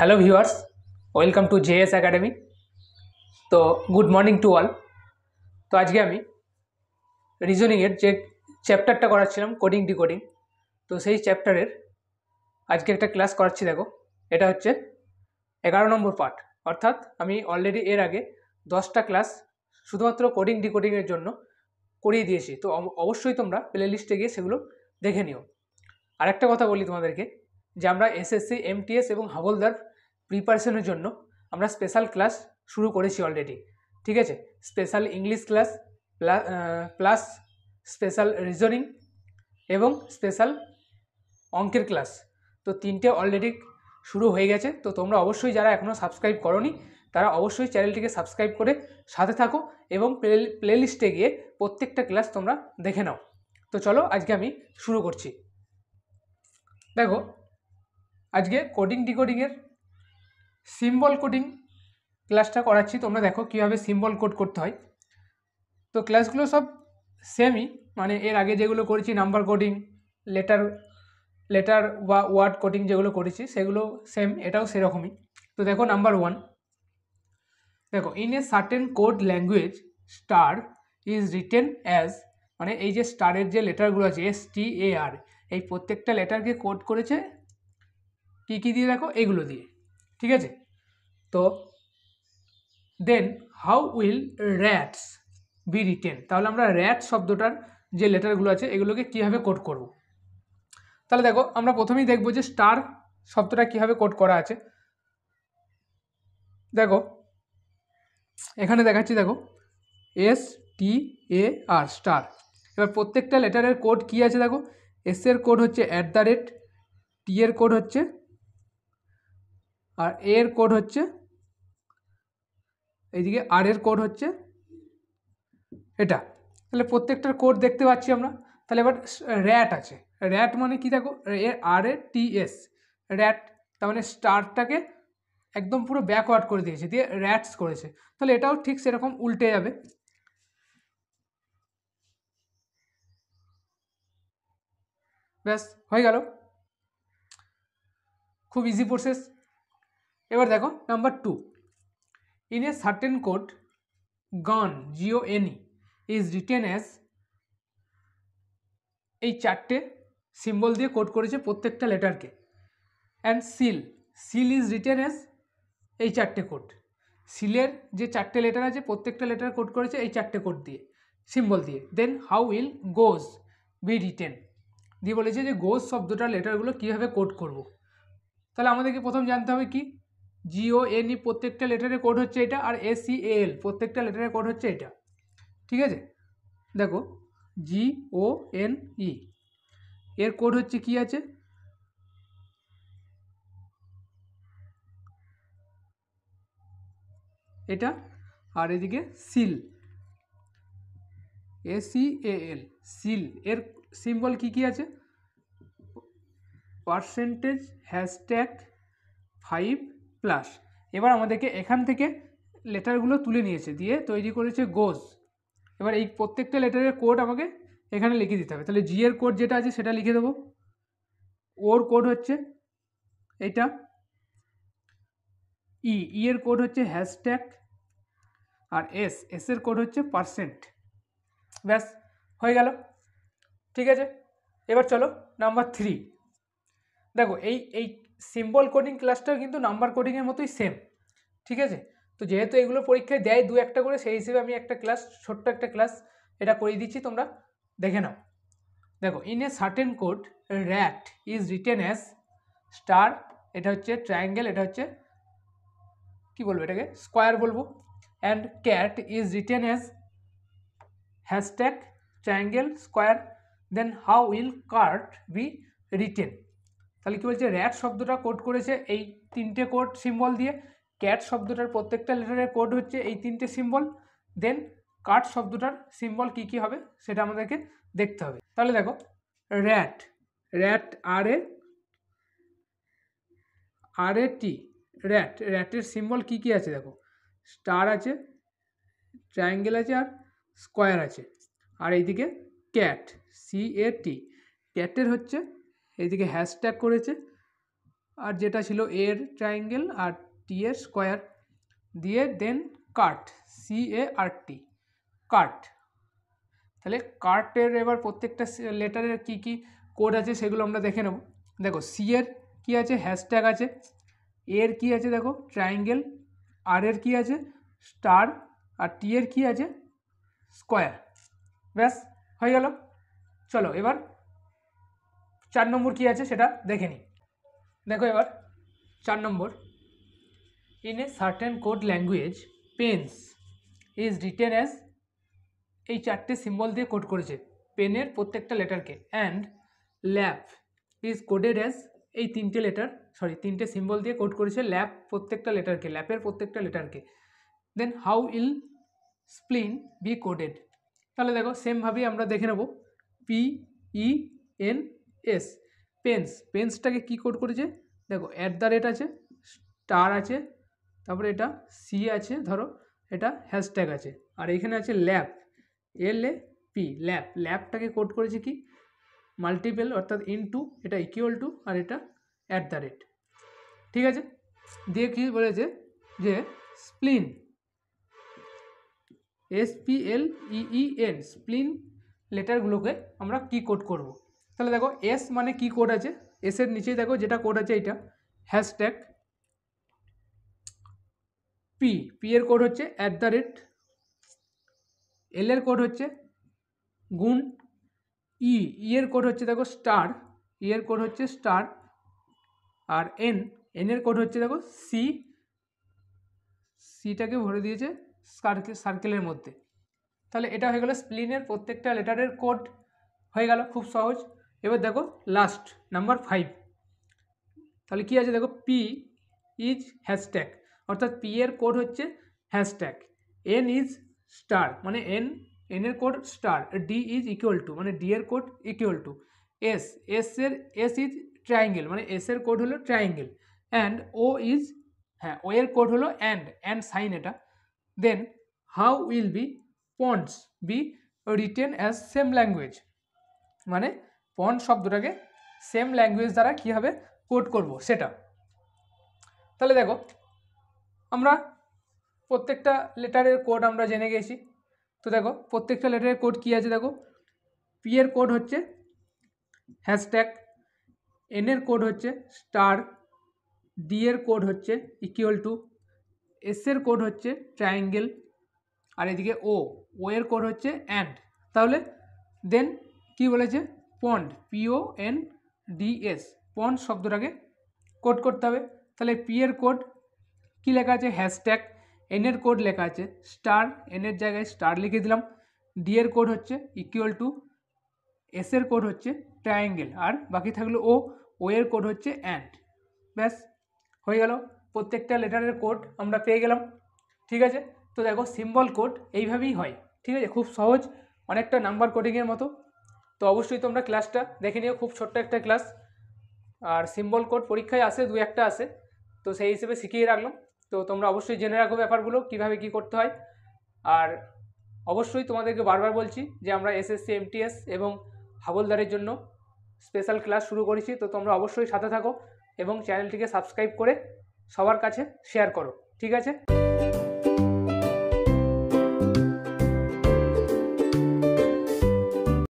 Hello viewers, welcome to JS academy. তো good morning to all. তো আজকে আমি রিজনিংয়ের যে চ্যাপ্টারটা করাচ্ছিলাম কোডিং ডিকোডিং, তো সেই চ্যাপ্টারের আজকে একটা ক্লাস করাচ্ছি। দেখো, এটা হচ্ছে 11 নম্বর পার্ট, অর্থাৎ আমি অলরেডি এর আগে 10টা ক্লাস শুধুমাত্র কোডিং ডিকোডিংয়ের জন্য করিয়ে দিয়েছি। তো অবশ্যই তোমরা প্লে লিস্টে গিয়ে সেগুলো দেখে নিও। আরেকটা কথা বলি তোমাদেরকে, যে আমরা এসএসসি, এমটিএস এবং হাবলদার প্রিপারেশনের জন্য আমরা স্পেশাল ক্লাস শুরু করেছি অলরেডি। ঠিক আছে, special English class plus special reasoning এবং স্পেশাল অঙ্কের ক্লাস, তো তিনটে অলরেডি শুরু হয়ে গেছে। তো তোমরা অবশ্যই যারা এখনও সাবস্ক্রাইব করোনি তারা অবশ্যই চ্যানেলটিকে সাবস্ক্রাইব করে সাথে থাকো এবং প্লে লিস্টে গিয়ে প্রত্যেকটা ক্লাস তোমরা দেখে নাও। তো চলো আজকে আমি শুরু করছি। দেখো, আজকে কোডিং ডিকোডিংয়ের সিম্বল কোডিং ক্লাসটা করাচ্ছি। তোমরা দেখো কীভাবে সিম্বল কোড করতে হয়। তো ক্লাসগুলো সব সেমই, মানে এর আগে যেগুলো করেছি নাম্বার কোডিং, লেটার বা ওয়ার্ড কোডিং যেগুলো করেছি সেগুলো সেম, এটাও সেরকমই। তো দেখো নাম্বার 1, দেখো in a certain code language star is written as, মানে এই যে স্টারের যে লেটারগুলো আছে STAR, এই প্রত্যেকটা লেটারকে কোড করেছে কী কী দিয়ে, দেখো এইগুলো দিয়ে। ঠিক আছে, তো then how will rats be written, তাহলে আমরা র্যাট শব্দটার যে লেটারগুলো আছে এগুলোকে কীভাবে কোড করব। তাহলে দেখো আমরা প্রথমেই দেখব যে স্টার শব্দটা কীভাবে কোড করা আছে। দেখো এখানে দেখাচ্ছি, দেখো STAR স্টার। এবার প্রত্যেকটা লেটারের কোড কী আছে, দেখো এস এর কোড হচ্ছে @ টি এর কোড হচ্ছে, আর এর কোড হচ্ছে এইদিকে, আর এর কোড হচ্ছে এটা। তাহলে প্রত্যেকটার কোড দেখতে পাচ্ছি আমরা। তাহলে এবার র্যাট আছে, র্যাট মানে কি, দেখো RATS র্যাট, তার মানে স্টারটাকে একদম পুরো ব্যাকওয়ার্ড করে দিয়েছে, দিয়ে র্যাটস করেছে। তাহলে এটাও ঠিক সেরকম উল্টে যাবে। ব্যাস হয়ে গেল, খুব ইজি প্রসেস। এবার দেখো number 2, in a certain code gone GONE is written as, এই চারটে সিম্বল দিয়ে কোড করেছে প্রত্যেকটা লেটারকে। And seal is written as, এই চারটে কোড, সিলের যে চারটে লেটার আছে প্রত্যেকটা লেটার কোড করেছে এই চারটে কোড দিয়ে, সিম্বল দিয়ে। Then how will goes be written, দিয়ে বলেছে যে গোজ শব্দটার লেটারগুলো কীভাবে কোড করব। তাহলে আমাদেরকে প্রথম জানতে হবে কি, GONE প্রত্যেকটা লেটারের কোড হচ্ছে এটা, আর SEAL প্রত্যেকটা লেটারের কোড হচ্ছে এটা। ঠিক আছে, দেখো GONE এর কোড হচ্ছে কি আছে, এটা, আর এদিকে সিল SEAL, সিল এর সিম্বল কি কি আছে, %5+। এবার আমাদেরকে এখান থেকে লেটারগুলো তুলে নিয়েছে, দিয়ে তৈরি করেছে গোজ। এবার এই প্রত্যেকটা লেটারের কোড আমাকে এখানে লিখে দিতে হবে। তাহলে জি এর কোড যেটা আছে সেটা লিখে দেবো, ওর কোড হচ্ছে এইটা, ই এর কোড হচ্ছে #, আর এস এর কোড হচ্ছে %। ব্যাস হয়ে গেল। ঠিক আছে, এবার চলো নাম্বার 3। দেখো এই সিম্বল কোডিং ক্লাসটাও কিন্তু নাম্বার কোডিংয়ের মতোই সেম। ঠিক আছে, তো যেহেতু এগুলো পরীক্ষায় দেয় 2-1টা করে, সেই হিসেবে আমি একটা ক্লাস, ছোট্ট একটা ক্লাস এটা করিয়ে দিচ্ছি, তোমরা দেখে নাও। দেখো in a certain code rat is written as star, এটা হচ্ছে ট্রায়াঙ্গেল, এটা হচ্ছে কি বলবো, এটাকে স্কোয়ার বলবো। And cat is written as #, square. Then how will cart be written, তাহলে কী বলছে, র্যাট শব্দটা কোড করেছে এই তিনটে কোড সিম্বল দিয়ে, ক্যাট শব্দটার প্রত্যেকটা লেটারের কোড হচ্ছে এই তিনটে সিম্বল। দেন কার্ট শব্দটার সিম্বল কী কী হবে সেটা আমাদেরকে দেখতে হবে। তাহলে দেখো র্যাট RAT র্যাটের সিম্বল কী কী আছে, দেখো স্টার আছে, ট্রায়াঙ্গেল আছে, আর স্কোয়ার আছে। আর এইদিকে CAT, ক্যাটের হচ্ছে এইদিকে # করেছে, আর যেটা ছিল এর ট্রায়াঙ্গেল আর টি এর স্কোয়ার দিয়ে দেন কাট, CART, কাট। তাহলে কার্টের এবার প্রত্যেকটা লেটারের কি কি কোড আছে সেগুলো আমরা দেখে নেব। দেখো সি এর কী আছে, হ্যাশট্যাগ আছে। এর কি আছে দেখো ট্রায়াঙ্গেল, আর এর কি আছে স্টার, আর টি এর কি আছে স্কোয়ার। ব্যাস হয়ে গেল। চলো এবার 4 নম্বর কি আছে সেটা দেখে নিই। দেখো এবার 4 number, in a certain code language pens is written as, এই 4টে সিম্বল দিয়ে কোড করেছে পেনের প্রত্যেকটা লেটারকে, and lap is coded as, এই 3টে সিম্বল দিয়ে কোড করেছে ল্যাপ প্রত্যেকটা লেটারকে, ল্যাপের প্রত্যেকটা লেটারকে। Then how will spleen be coded. তাহলে দেখো সেমভাবেই আমরা দেখে নেব। PENS, পেন্সটাকে কি কোড করেছে দেখো, @ আছে, স্টার আছে, তারপরে এটা সি আছে, ধরো এটা হ্যাশট্যাগ আছে, আর এখানে আছে ল্যাপ, LAP, ল্যাপটাকে কোড করেছে কি মাল্টিপল, অর্থাৎ ইনটু, এটা ইকুয়াল টু, আর এটা @। ঠিক আছে, দিয়ে কি বলেছে যে স্প্লিন, SPLEEN, স্প্লিন লেটারগুলোকে আমরা কি কোড করব। তাহলে দেখো এস মানে কি কোড আছে, এসের নিচেই দেখো যেটা কোড আছে এইটা হ্যাশট্যাগ। পি এর কোড হচ্ছে @, এল এর কোড হচ্ছে গুণ, ই এর কোড হচ্ছে দেখো স্টার, এর কোড হচ্ছে স্টার, আর এন এর কোড হচ্ছে দেখো সিটাকে ভরে দিয়েছে সার্কেলের মধ্যে। তাহলে এটা হয়ে গেল স্প্লিনের প্রত্যেকটা লেটারের কোড, হয়ে গেল খুব সহজ। এবার দেখো লাস্ট নাম্বার 5, তাহলে কি আছে দেখো পি ইজ হ্যাশট্যাগ, অর্থাৎ পি এর কোড হচ্ছে হ্যাশট্যাগ, এন ইজ স্টার মানে এন এর code star, D is equal to মানে ডি এর code equal to, S is triangle মানে এস এর কোড হলো ট্রায়াঙ্গেল, অ্যান্ড ও ইজ, হ্যাঁ ও এর কোড হলো অ্যান্ড সাইন এটা। Then how will be ponds be written as same language, মানে পন্ড শব্দটাকে সেম ল্যাঙ্গুয়েজ দ্বারা কীভাবে কোড করব সেটা। তাহলে দেখো আমরা প্রত্যেকটা লেটারের কোড আমরা জেনে গেছি। তো দেখো প্রত্যেকটা লেটারের কোড কী আছে দেখো, পি এর কোড হচ্ছে হ্যাশট্যাগ, এন এর কোড হচ্ছে স্টার, ডি এর কোড হচ্ছে ইকুয়াল টু, এস এর কোড হচ্ছে ট্রায়াঙ্গেল, আর এদিকে ও এর কোড হচ্ছে অ্যান্ড। তাহলে দেন কি বলেছে পন্ড, PONDS, পন্ড শব্দটাকে কোড করতে হবে। তাহলে পি এর কোড কি লেখা আছে হ্যাশট্যাগ, এন এর কোড লেখা আছে স্টার, এন এর জায়গায় স্টার লিখে দিলাম, ডি এর কোড হচ্ছে ইকুয়াল টু, এস এর কোড হচ্ছে ট্রায়াঙ্গেল, আর বাকি থাকলো ও এর কোড হচ্ছে অ্যান্ড। ব্যাস হয়ে গেল, প্রত্যেকটা লেটারের কোড আমরা পেয়ে গেলাম। ঠিক আছে, তো দেখো সিম্বল কোড এইভাবেই হয়। ঠিক আছে, খুব সহজ, অনেকটা নাম্বার কোডিংয়ের মতো। তো অবশ্যই তোমরা ক্লাসটা দেখে নিও, খুব ছোট্ট একটা ক্লাস, আর সিম্বল কোড পরীক্ষায় আসে 2-1টা আসে, তো সেই হিসেবে শিখিয়ে রাখলাম। তো তোমরা অবশ্যই জেনে রাখো ব্যাপারগুলো কীভাবে কী করতে হয়। আর অবশ্যই তোমাদেরকে বারবার বলছি যে আমরা SSC MTS এবং হাবলদারের জন্য স্পেশাল ক্লাস শুরু করেছি, তো তোমরা অবশ্যই সাথে থাকো এবং চ্যানেলটিকে সাবস্ক্রাইব করে সবার কাছে শেয়ার করো। ঠিক আছে।